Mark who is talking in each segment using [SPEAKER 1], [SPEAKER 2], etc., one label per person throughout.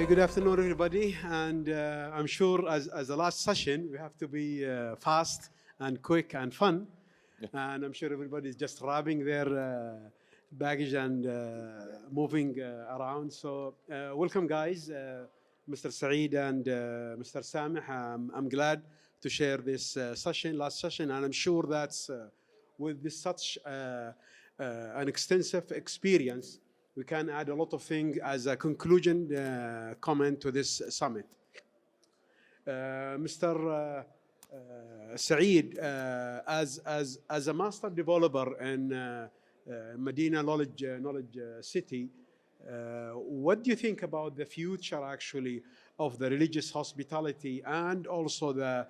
[SPEAKER 1] Good afternoon, everybody. And I'm sure as the last session, we have to be fast and quick and fun. Yeah. And I'm sure everybody is just wrapping their baggage and moving around. So welcome, guys, Mr. Saeed and Mr. Sameh. I'm glad to share this last session. And I'm sure that with this such an extensive experience, we can add a lot of things as a conclusion comment to this summit. Mr. Saeed, as a master developer in Medina Knowledge City, what do you think about the future actually of the religious hospitality and also the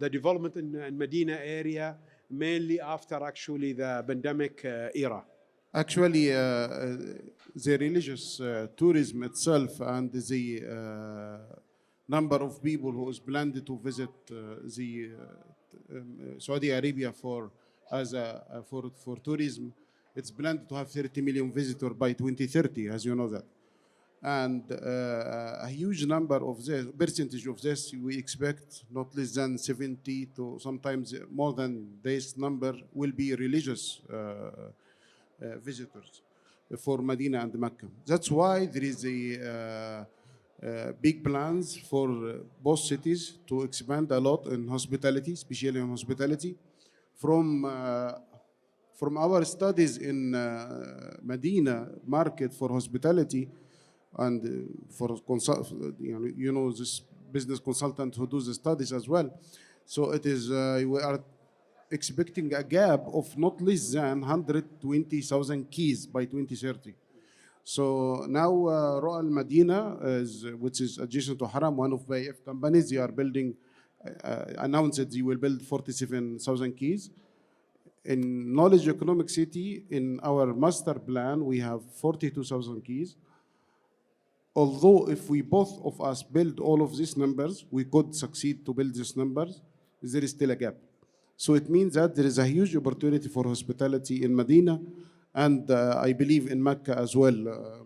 [SPEAKER 1] development in Medina area, mainly after actually the pandemic era?
[SPEAKER 2] Actually, the religious tourism itself and the number of people who is planned to visit the Saudi Arabia for tourism, it's planned to have 30 million visitors by 2030, as you know that. And a huge number of this, percentage of this, we expect not less than 70 to sometimes more than this number will be religious visitors for Medina and Mecca. That's why there is a big plans for both cities to expand a lot in hospitality, especially in hospitality. From our studies in Medina market for hospitality and for this business consultant who does the studies as well. So it is we are expecting a gap of not less than 120,000 keys by 2030. So now Royal Medina, which is adjacent to Haram, one of the AF companies, they are building, announced that they will build 47,000 keys. In Knowledge Economic City, in our master plan, we have 42,000 keys. Although if we both of us build all of these numbers, we could succeed to build these numbers, there is still a gap. So it means that there is a huge opportunity for hospitality in Medina, and I believe in Mecca as well.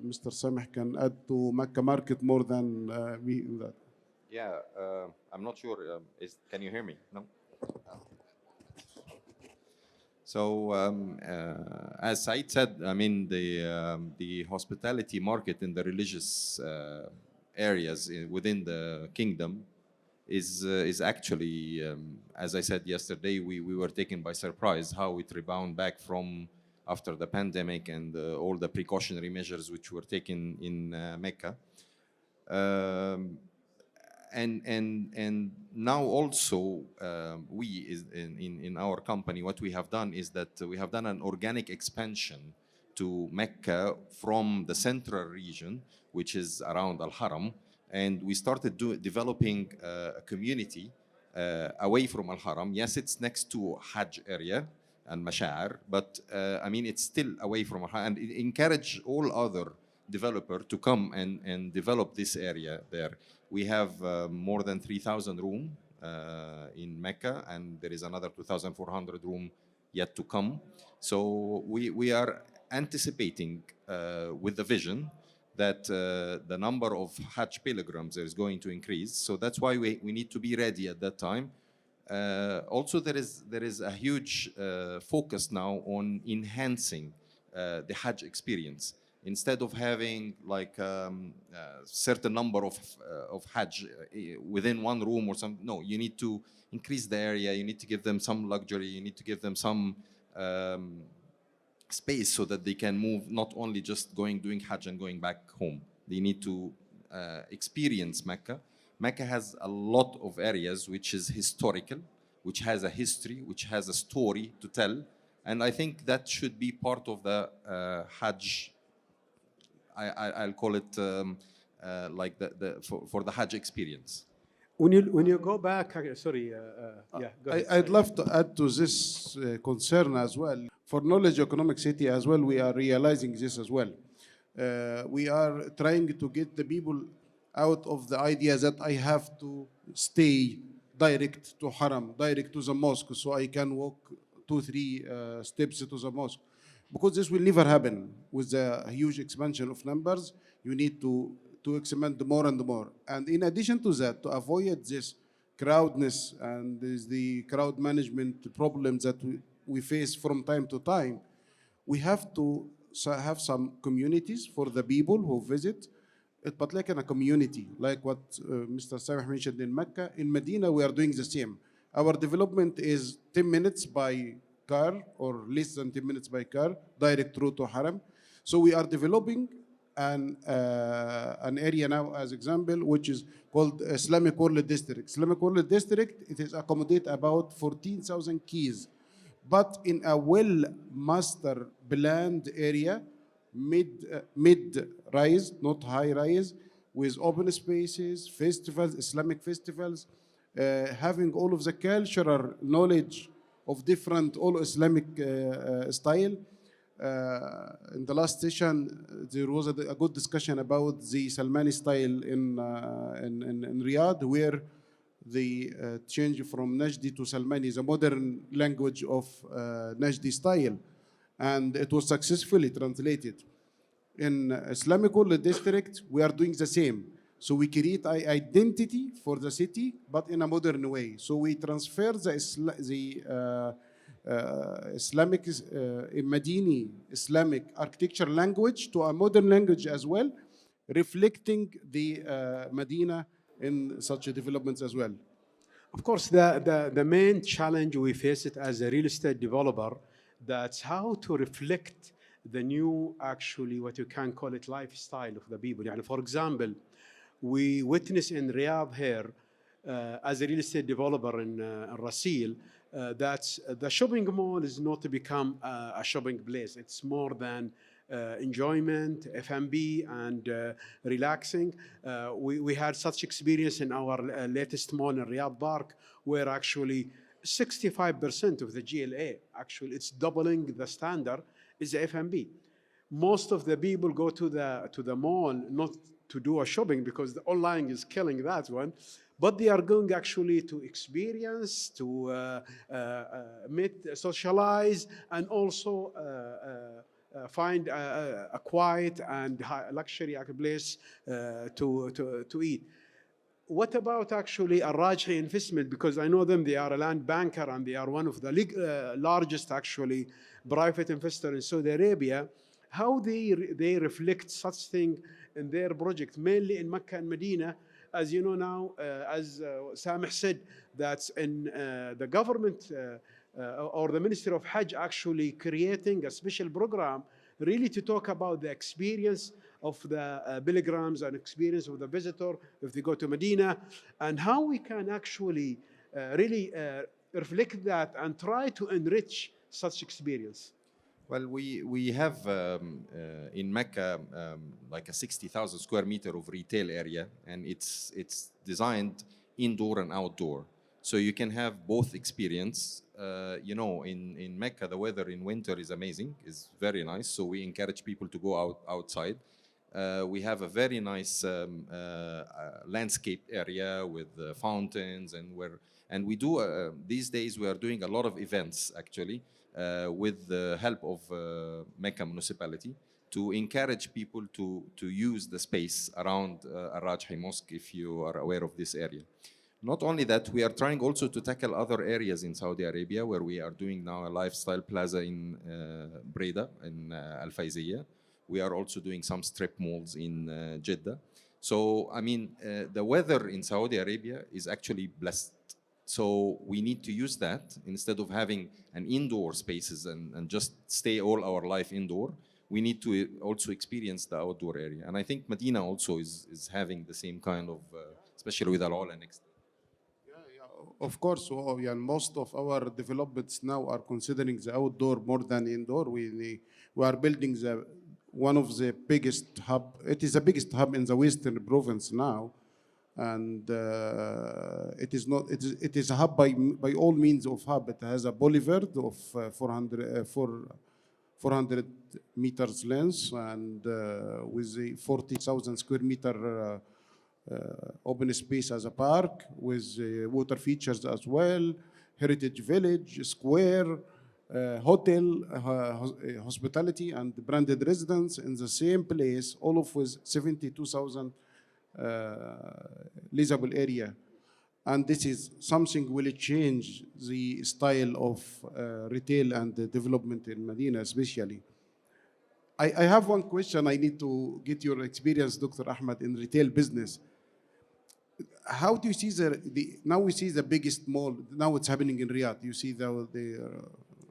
[SPEAKER 2] Mr. Sameh can add to Mecca market more than me in that.
[SPEAKER 3] Yeah, I'm not sure. Can you hear me? No. So as Saeed said, I mean the hospitality market in the religious areas within the kingdom is actually, as I said yesterday, we were taken by surprise how it rebound back from after the pandemic and all the precautionary measures which were taken in Mecca. And now also we in our company, what we have done is that we have done an organic expansion to Mecca from the central region, which is around Al-Haram. And we started developing a community away from Al-Haram. Yes, it's next to Hajj area and Masha'ar, but I mean, it's still away from Al-Haram. And encourage all other developers to come and develop this area there. We have more than 3,000 rooms in Mecca, and there is another 2,400 rooms yet to come. So we are anticipating with the vision that the number of Hajj pilgrims is going to increase. So that's why we need to be ready at that time. Also, there is a huge focus now on enhancing the Hajj experience. Instead of having like a certain number of Hajj within one room or something, no, you need to increase the area, you need to give them some luxury, you need to give them some space so that they can move, not only just doing Hajj and going back home. They need to experience Mecca. Mecca has a lot of areas which is historical, which has a history, which has a story to tell. And I think that should be part of the Hajj, I'll call it like for the Hajj experience.
[SPEAKER 1] When you go back, sorry, yeah, go ahead.
[SPEAKER 2] I'd love to add to this concern as well. For Knowledge Economic City as well, we are realizing this as well. We are trying to get the people out of the idea that I have to stay direct to Haram, direct to the mosque, so I can walk 2-3 steps to the mosque. Because this will never happen with the huge expansion of numbers. You need to expand more and more. And in addition to that, to avoid this crowdness and the crowd management problems that we face from time to time, we have to have some communities for the people who visit, but like in a community, like what Mr. Sameh mentioned in Mecca. In Medina, we are doing the same. Our development is 10 minutes by car or less than 10 minutes by car, direct route to Haram. So we are developing an area now, as example, which is called Islamic World District. Islamic World District, it is accommodate about 14,000 keys, but in a well master planned area, mid rise, not high rise, with open spaces, festivals, Islamic festivals, having all of the cultural knowledge of different all Islamic style. In the last session, there was a good discussion about the Salmani style in Riyadh, where the change from Najdi to Salmani is a modern language of Najdi style, and it was successfully translated. In Islamic World District, we are doing the same. So we create identity for the city, but in a modern way. So we transfer the Islamic, Madini Islamic architecture language to a modern language as well, reflecting the Medina in such developments as well.
[SPEAKER 1] Of course, the main challenge we face it as a real estate developer, that's how to reflect the new, actually, what you can call it, lifestyle of the people. Yani, for example, we witness in Riyadh here, as a real estate developer in Raseel, that the shopping mall is not to become a shopping place. It's more than enjoyment, F&B, and relaxing. We had such experience in our latest mall in Riyadh Park, where actually 65% of the GLA, actually it's doubling the standard, is F&B. Most of the people go to the mall not to do a shopping, because the online is killing that one, but they are going actually to experience, to meet, socialize, and also find a quiet and luxury place to eat. What about actually AlRajhi investment? Because I know them, they are a land banker and they are one of the largest actually private investor in Saudi Arabia. How they reflect such thing in their project, mainly in Mecca and Medina. As you know now, as Sameh said, that's in the government or the Ministry of Hajj actually creating a special program really to talk about the experience of the pilgrims and experience of the visitor if they go to Medina, and how we can actually really reflect that and try to enrich such experience.
[SPEAKER 3] Well, we have in Mecca like a 60,000 square meter of retail area, and it's designed indoor and outdoor, so you can have both experience. In Mecca, the weather in winter is amazing, is very nice, so we encourage people to go outside. We have a very nice landscape area with fountains, and we do these days we are doing a lot of events actually. With the help of Mecca municipality, to encourage people to use the space around AlRajhi Mosque, if you are aware of this area. Not only that, we are trying also to tackle other areas in Saudi Arabia, where we are doing now a lifestyle plaza in Breda, in Al Faiziyah. We are also doing some strip malls in Jeddah. So, I mean, the weather in Saudi Arabia is actually blessed. So we need to use that instead of having an indoor spaces and just stay all our life indoor. We need to also experience the outdoor area. And I think Medina also is having the same kind of, especially with Al-Ola next.
[SPEAKER 2] Of course, and most of our developments now are considering the outdoor more than indoor. We are building one of the biggest hub. It is the biggest hub in the Western province now. And it is a hub by all means of hub. It has a boulevard of 400 meters length, and with a 40,000 square meter open space as a park, with water features as well, heritage village, square, hotel, hospitality, and branded residence in the same place, all of with 72,000 leasable area. And this is something will change the style of retail and the development in Medina, especially. I have one question. I need to get your experience, Dr. Ahmed, in retail business. How do you see now we see the biggest mall, now it's happening in Riyadh. You see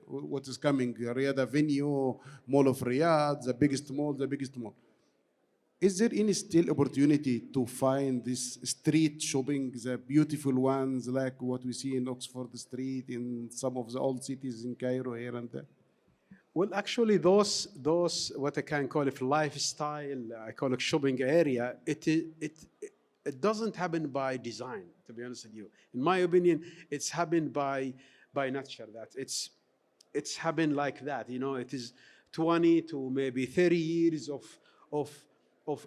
[SPEAKER 2] what is coming, Riyadh Avenue, Mall of Riyadh, the biggest mall. Is there any still opportunity to find this street shopping, the beautiful ones like what we see in Oxford Street, in some of the old cities in Cairo here and there?
[SPEAKER 1] Well, actually, those what I can call it lifestyle, I call it shopping area. It doesn't happen by design. To be honest with you, in my opinion, it's happened by nature. That it's happened like that. You know, it is 20 to maybe 30 years of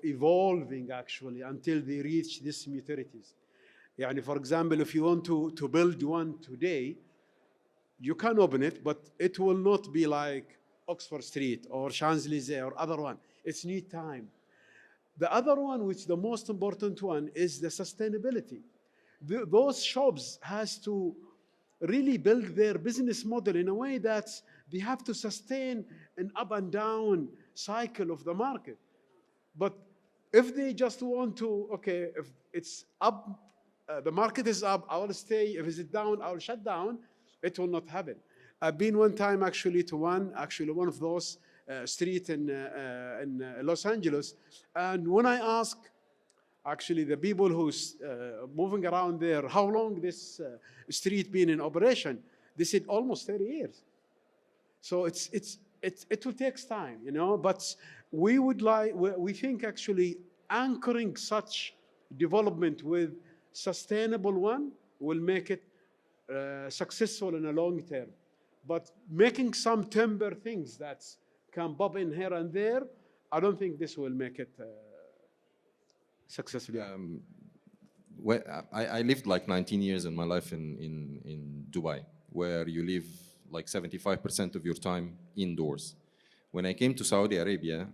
[SPEAKER 1] evolving actually until they reach these maturities. Yani, for example, if you want to build one today, you can open it, but it will not be like Oxford Street or Champs-Élysées or other one. It's need time. The other one, which the most important one, is the sustainability. Those shops has to really build their business model in a way that they have to sustain an up and down cycle of the market. But if they just want to, okay, if it's up, the market is up, I will stay. If it's down, I will shut down. It will not happen. I've been one time actually to one of those street in Los Angeles, and when I ask actually the people who's moving around there, how long this street been in operation, they said almost 30 years. So it will take time, you know, but we think actually anchoring such development with sustainable one will make it successful in a long term. But making some timber things that can bob in here and there, I don't think this will make it successful.
[SPEAKER 3] Well, I lived like 19 years in my life in Dubai, where you live like 75% of your time indoors. When I came to Saudi Arabia,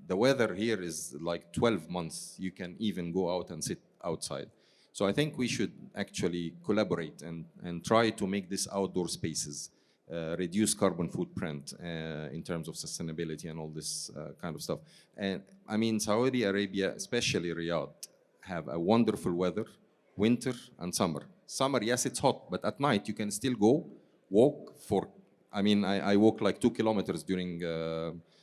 [SPEAKER 3] the weather here is like 12 months. You can even go out and sit outside. So I think we should actually collaborate and try to make these outdoor spaces reduce carbon footprint in terms of sustainability and all this kind of stuff. And I mean, Saudi Arabia, especially Riyadh, have a wonderful weather, winter and summer. Summer, yes, it's hot, but at night you can still go walk for, I mean, I walk like 2 kilometers during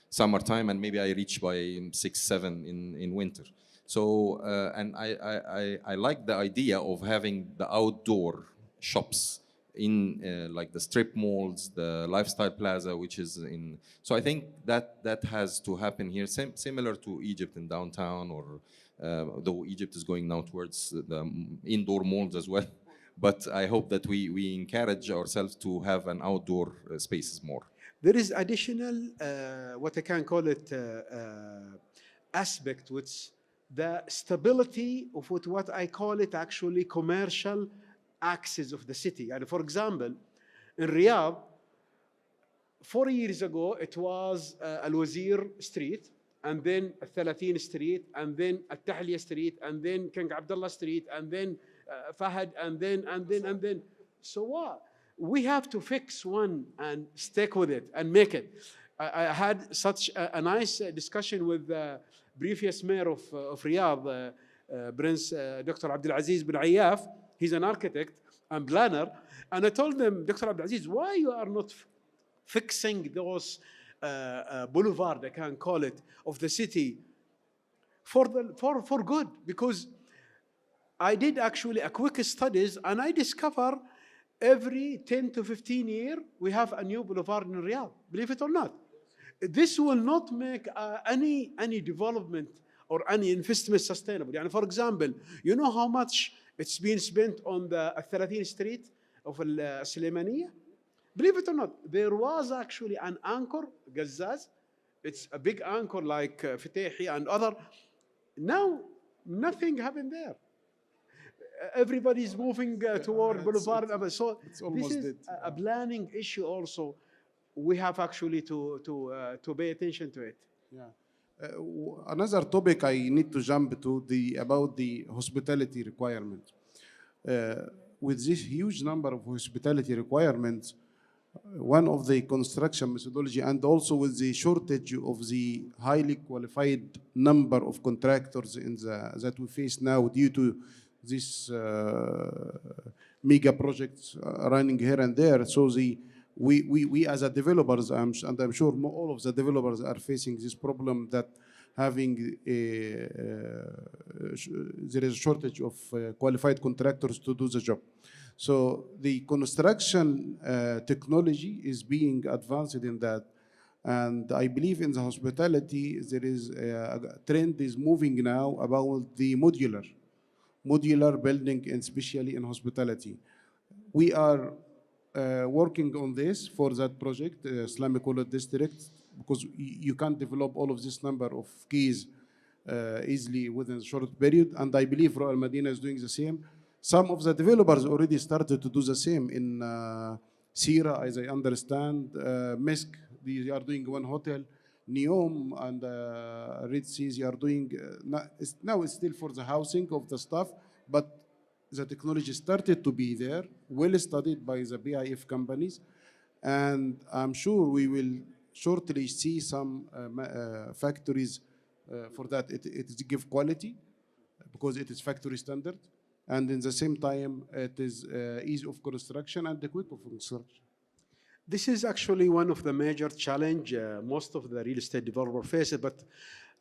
[SPEAKER 3] summertime, and maybe I reach by 6, 7 in winter. So, and I like the idea of having the outdoor shops in like the strip malls, the lifestyle plaza, which is in. So I think that has to happen here, similar to Egypt in downtown, or though Egypt is going now towards the indoor malls as well. But I hope that we encourage ourselves to have an outdoor spaces more.
[SPEAKER 1] There is additional, what I can call it, aspect, which the stability of what I call it actually commercial axis of the city. And for example, in Riyadh, 4 years ago, it was Al-Wazir Street, and then Al-Thalatheen Street, and then Al-Tahliya Street, and then King Abdullah Street, and then Fahad, and then. So what? We have to fix one and stick with it and make it. I had such a nice discussion with the previous mayor of Riyadh, Prince Dr. Abdulaziz bin Ayyaf. He's an architect and planner. And I told him, Dr. Abdulaziz, why you are not fixing those boulevard, I can call it, of the city for good? Because I did actually a quick studies, and I discover every 10 to 15 years, we have a new boulevard in Riyadh, believe it or not. This will not make any development or any investment sustainable. And for example, you know how much it's been spent on the 13th Street of Al-Sulaimaniyah? Believe it or not, there was actually an anchor, Gazzaz. It's a big anchor like Fitehi and other. Now, nothing happened there. everybody's moving toward Boulevard. So
[SPEAKER 2] it's
[SPEAKER 1] this
[SPEAKER 2] almost
[SPEAKER 1] is
[SPEAKER 2] dead.
[SPEAKER 1] a planning issue also. We have actually to pay attention to it.
[SPEAKER 2] Yeah. Another topic I need to jump to the about the hospitality requirement. With this huge number of hospitality requirements, one of the construction methodology and also with the shortage of the highly qualified number of contractors in that we face now due to this mega projects running here and there. So we as a developers, and I'm sure all of the developers are facing this problem that having there is a shortage of qualified contractors to do the job. So the construction technology is being advanced in that. And I believe in the hospitality, there is a trend is moving now about the modular building, and especially in hospitality. We are working on this for that project, Islamic Wallet District, because you can't develop all of this number of keys easily within a short period. And I believe Royal Medina is doing the same. Some of the developers already started to do the same in Sira, as I understand. Misk, they are doing one hotel. Neom and Red Seas, they are doing, now it's still for the housing of the staff, but the technology started to be there, well studied by the BIF companies. And I'm sure we will shortly see some factories for that. It give quality because it is factory standard. And in the same time, it is ease of construction and the quick of construction.
[SPEAKER 1] This is actually one of the major challenge most of the real estate developer faces, but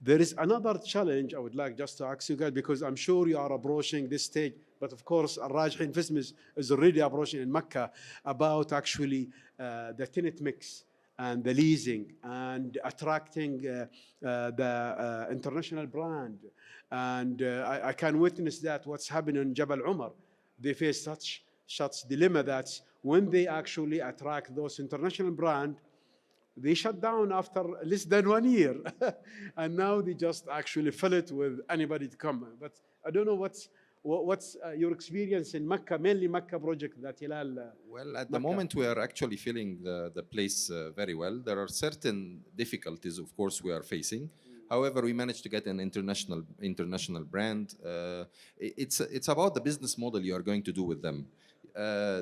[SPEAKER 1] there is another challenge I would like just to ask you guys, because I'm sure you are approaching this stage, but of course AlRajhi Investments is already approaching in Mecca about actually the tenant mix and the leasing and attracting the international brand. And I can witness that what's happening in Jabal Umar. They face such dilemma that when they actually attract those international brand, they shut down after less than 1 year. And now they just actually fill it with anybody to come. But I don't know what's your experience in Mecca, mainly Mecca project that Hilal.
[SPEAKER 3] Well, at the moment, we are actually feeling the place very well. There are certain difficulties, of course, we are facing. However, we managed to get an international brand. It's about the business model you are going to do with them.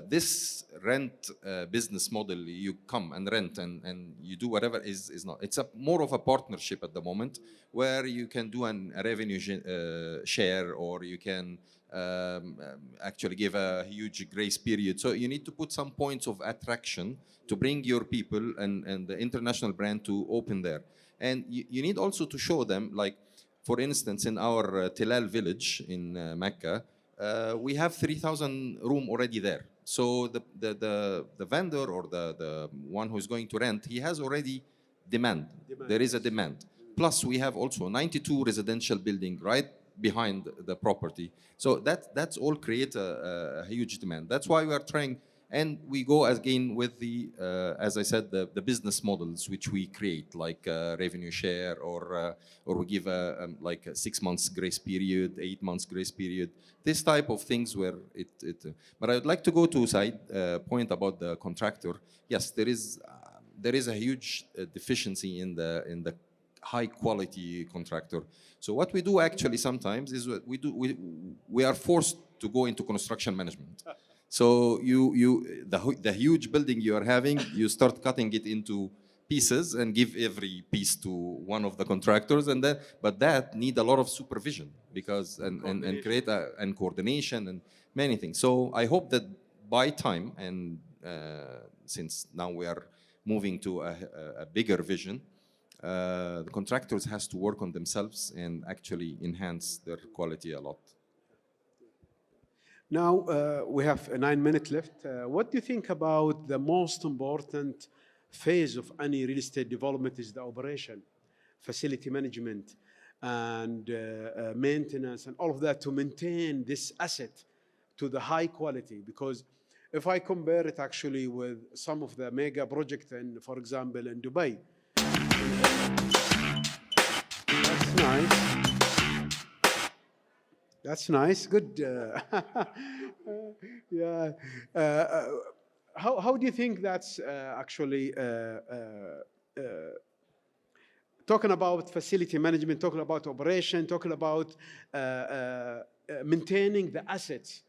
[SPEAKER 3] This rent business model, you come and rent and you do whatever is not. It's more of a partnership at the moment, where you can do a revenue share, or you can actually give a huge grace period. So you need to put some points of attraction to bring your people and the international brand to open there. And you need also to show them, like, for instance, in our Tilal village in Mecca, we have 3,000 room already there. So the vendor or the one who's going to rent, he has already demand. There is a demand. Plus we have also 92 residential building right behind the property. So that's all create a huge demand. That's why we are trying, and we go again with the, as I said, the business models which we create, like revenue share, or we give like a 6 months grace period, 8 months grace period, this type of things where but I would like to go to Saeed point about the contractor. Yes, there is a huge deficiency in the high quality contractor. So what we do actually sometimes is we are forced to go into construction management. So the huge building you are having, you start cutting it into pieces and give every piece to one of the contractors, but that need a lot of supervision because and create and coordination and many things. So I hope that by time, and since now we are moving to a bigger vision, the contractors has to work on themselves and actually enhance their quality a lot.
[SPEAKER 1] Now, we have 9 minutes left. What do you think about the most important phase of any real estate development is the operation, facility management, and maintenance, and all of that to maintain this asset to the high quality? Because if I compare it actually with some of the mega projects, for example, in Dubai, that's nice. That's nice. Good. Yeah. How do you think that's actually talking about facility management, talking about operation, talking about maintaining the assets,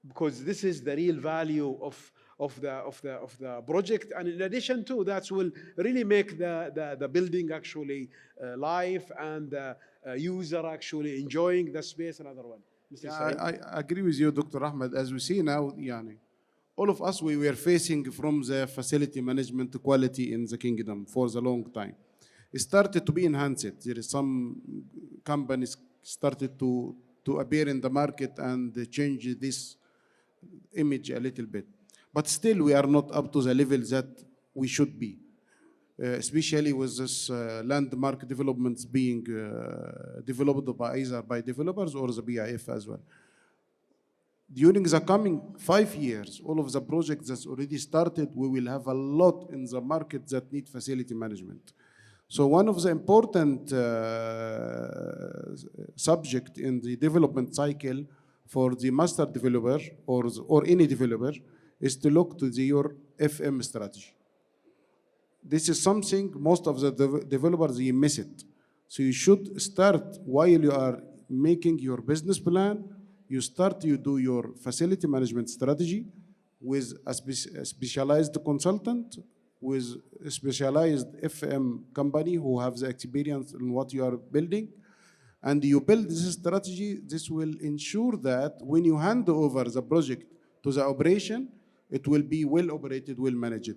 [SPEAKER 1] because this is the real value of the project, and in addition to that will really make the building actually live, and the user actually enjoying the space. Another one, Mr.
[SPEAKER 2] Yeah,
[SPEAKER 1] Saeed.
[SPEAKER 2] I agree with you, Dr. Ahmed. As we see now, yani, all of us, we were facing from the facility management quality in the kingdom for the long time. It started to be enhanced. There is some companies started to appear in the market and change this image a little bit. But still, we are not up to the level that we should be, especially with this landmark developments being developed by either by developers or the BIF as well. During the coming 5 years, all of the projects that's already started, we will have a lot in the market that need facility management. So one of the important subject in the development cycle for the master developer or any developer is to look to your FM strategy. This is something most of the developers, they miss it. So you should start while you are making your business plan, you do your facility management strategy with a specialized consultant, with a specialized FM company who have the experience in what you are building. And you build this strategy, this will ensure that when you hand over the project to the operation, it will be well operated, well managed.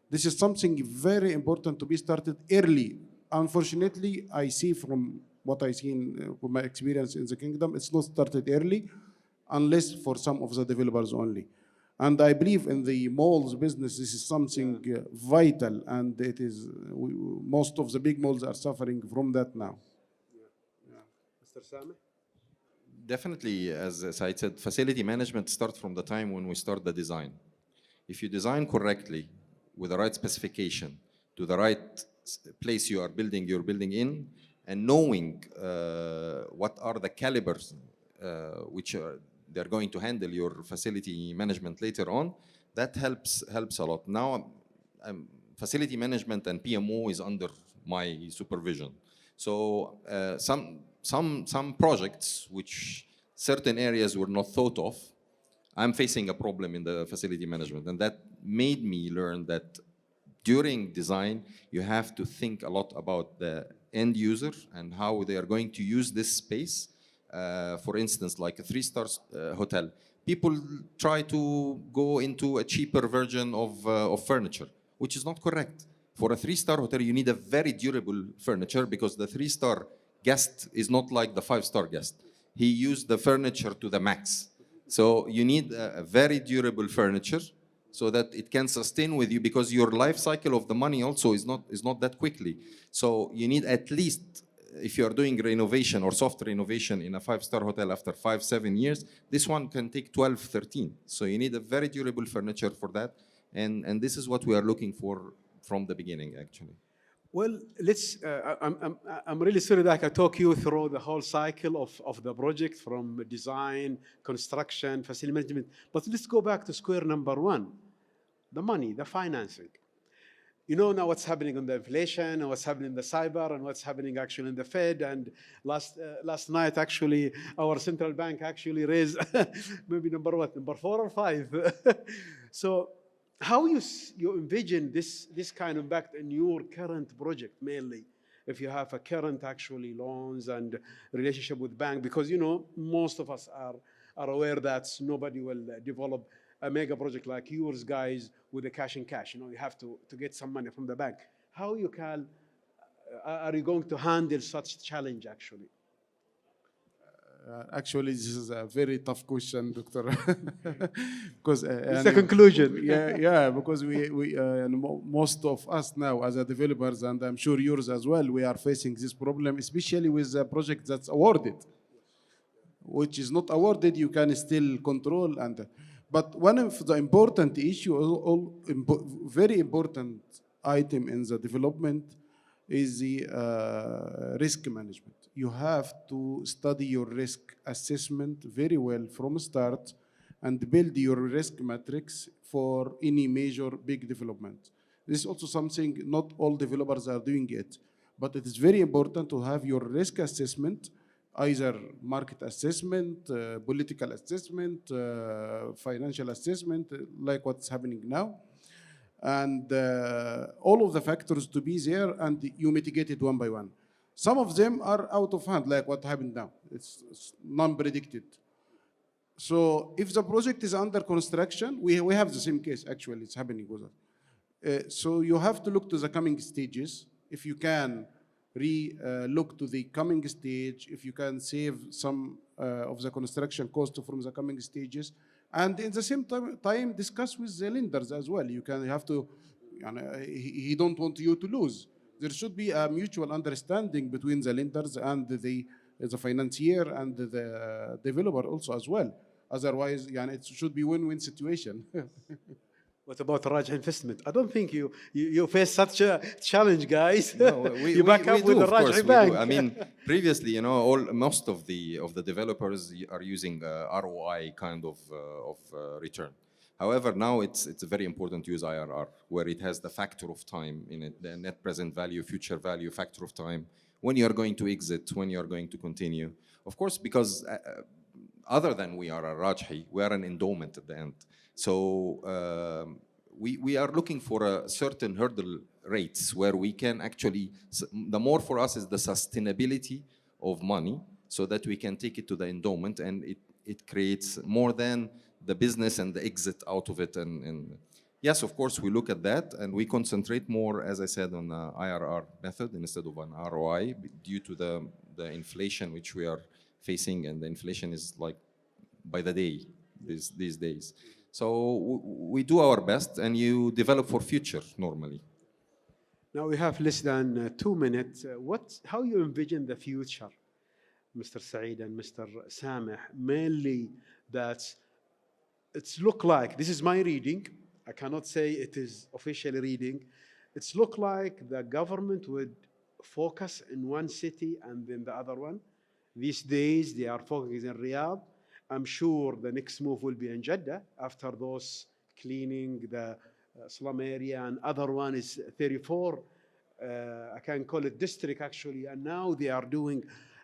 [SPEAKER 2] This is something very important to be started early. Unfortunately, I see from what I see from my experience in the kingdom, it's not started early, unless for some of the developers only. And I believe in the malls business, this is something vital, and it is, most of the big malls are suffering from that now.
[SPEAKER 1] Mr. Sameh?
[SPEAKER 3] Definitely, as Said said, facility management starts from the time when we start the design. If you design correctly, with the right specification, to the right place you are building your building in, and knowing what are the calibers which they're going to handle your facility management later on, that helps a lot. Now, facility management and PMO is under my supervision. So some projects which certain areas were not thought of, I'm facing a problem in the facility management, and that made me learn that during design, you have to think a lot about the end user and how they are going to use this space. For instance, like a 3-star hotel, people try to go into a cheaper version of furniture, which is not correct. For a 3-star hotel, you need a very durable furniture, because the 3-star guest is not like the 5-star guest. He used the furniture to the max. So you need a very durable furniture so that it can sustain with you, because your life cycle of the money also is not that quickly. So you need at least, if you are doing renovation or soft renovation in a 5-star hotel after 5-7 years, this one can take 12, 13. So you need a very durable furniture for that. And this is what we are looking for from the beginning, actually.
[SPEAKER 1] Well, let's. I'm really sorry that I talk you through the whole cycle of the project, from design, construction, facility management. But let's go back to square number one: the money, the financing. You know now what's happening on the inflation, and what's happening in the cyber, and what's happening actually in the Fed. And last night, actually, our central bank actually raised maybe number 4 or 5. So, how you envision this kind of impact in your current project, mainly, if you have a current actually loans and relationship with bank, because most of us are aware that nobody will develop a mega project like yours, guys, with the cash in cash. You have to get some money from the bank. How are you going to handle such challenge, actually?
[SPEAKER 2] Actually, this is a very tough question, Doctor. Because
[SPEAKER 1] it's the conclusion.
[SPEAKER 2] yeah, because we most of us now as a developers, and I'm sure yours as well, we are facing this problem, especially with a project that's awarded. Which is not awarded, you can still control. But one of the important issue, very important item in the development, is the risk management. you have to study your risk assessment very well from start and build your risk matrix for any major big development. This is also something not all developers are doing it, but it is very important to have your risk assessment, either market assessment, political assessment, financial assessment, like what's happening now, and all of the factors to be there, and you mitigate it one by one. Some of them are out of hand, like what happened now. It's non-predicted. So if the project is under construction, we have the same case, actually, it's happening with us. So you have to look to the coming stages. If you can look to the coming stage, if you can save some of the construction cost from the coming stages, and in the same time discuss with the lenders as well. You have to, he don't want you to lose. There should be a mutual understanding between the lenders and the financier and the developer also as well. Otherwise, it should be win-win situation.
[SPEAKER 1] What about AlRajhi investment? I don't think you face such a challenge, guys.
[SPEAKER 3] No,
[SPEAKER 1] you back up with
[SPEAKER 3] of course,
[SPEAKER 1] AlRajhi
[SPEAKER 3] we
[SPEAKER 1] bank.
[SPEAKER 3] do. I mean, previously, most of the developers are using ROI kind of return. However, now it's a very important to use IRR, where it has the factor of time in it, the net present value, future value, factor of time, when you are going to exit, when you are going to continue. Of course, because other than we are AlRajhi, we are an endowment at the end. So we are looking for a certain hurdle rates where we can actually, the more for us is the sustainability of money, so that we can take it to the endowment, and it creates more than the business and the exit out of it. And yes, of course, we look at that, and we concentrate more, as I said, on the IRR method instead of an ROI, due to the inflation which we are facing, and the inflation is like by the day these days. So we do our best, and you develop for future normally.
[SPEAKER 1] Now we have less than 2 minutes. How you envision the future, Mr. Saeed and Mr. Sameh? Mainly that it's look like, this is my reading, I cannot say it is officially reading, it's look like the government would focus in one city and then the other one. These days they are focusing in Riyadh. I'm sure the next move will be in Jeddah after those cleaning the slum area, and other one is 34, I can call it district actually, and now they are doing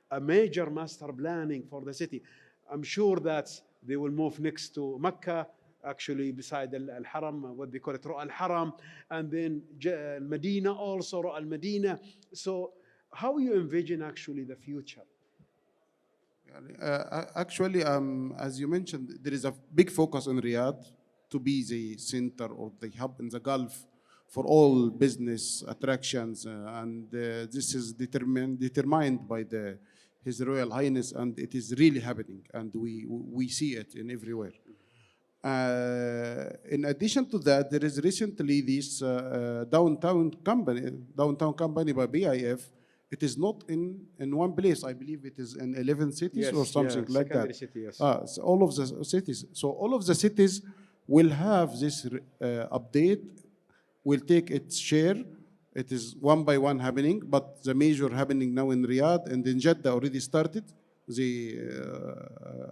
[SPEAKER 1] a major master planning for the city. I'm sure that they will move next to Mecca, actually beside Al-Haram, what they call it, Ru'a Al-Haram, and then Medina also, Ru'a Al-Medina. So how you envision actually the future?
[SPEAKER 2] Actually, as you mentioned, there is a big focus on Riyadh to be the center or the hub in the Gulf for all business attractions, and this is determined by His Royal Highness, and it is really happening, and we see it in everywhere. In addition to that, there is recently this downtown company by BIF. It is not in one place. I believe it is in 11 cities or something like that.
[SPEAKER 1] City, yes.
[SPEAKER 2] So all of the cities. So all of the cities will have this update, will take its share. It is one by one happening, but the major happening now in Riyadh, and in Jeddah already started the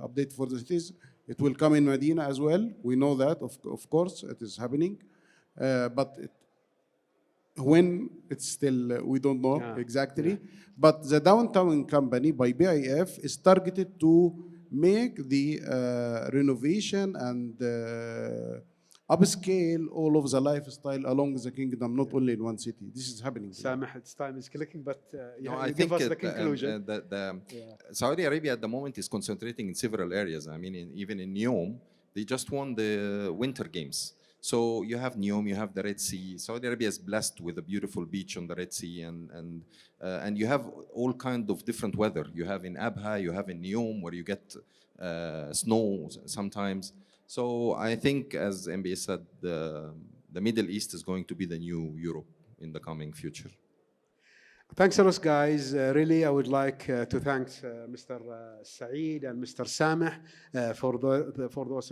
[SPEAKER 2] update for the cities. It will come in Medina as well. We know that, of course, it is happening. But when it's still, we don't know exactly. Yeah. But the downtown company by BIF is targeted to make the renovation and upscale all of the lifestyle along the kingdom, not only in one city. This is happening.
[SPEAKER 1] Sameh, its time is clicking, but
[SPEAKER 3] I think give us the conclusion. Saudi Arabia at the moment is concentrating in several areas. I mean, even in Neom, they just won the Winter Games. So you have Neom, you have the Red Sea. Saudi Arabia is blessed with a beautiful beach on the Red Sea, and you have all kind of different weather. You have in Abha, you have in Neom, where you get snow sometimes. So I think, as MBA said, the Middle East is going to be the new Europe in the coming future.
[SPEAKER 1] Thanks a lot, guys. Really, I would like to thank Mr. Saeed and Mr. Sameh for those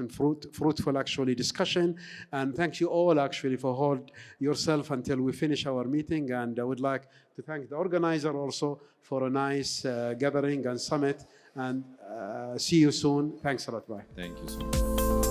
[SPEAKER 1] fruitful actually discussion, and thank you all actually for hold yourself until we finish our meeting. And I would like to thank the organizer also for a nice gathering and summit. And see you soon. Thanks a lot. Bye.
[SPEAKER 3] Thank you so much.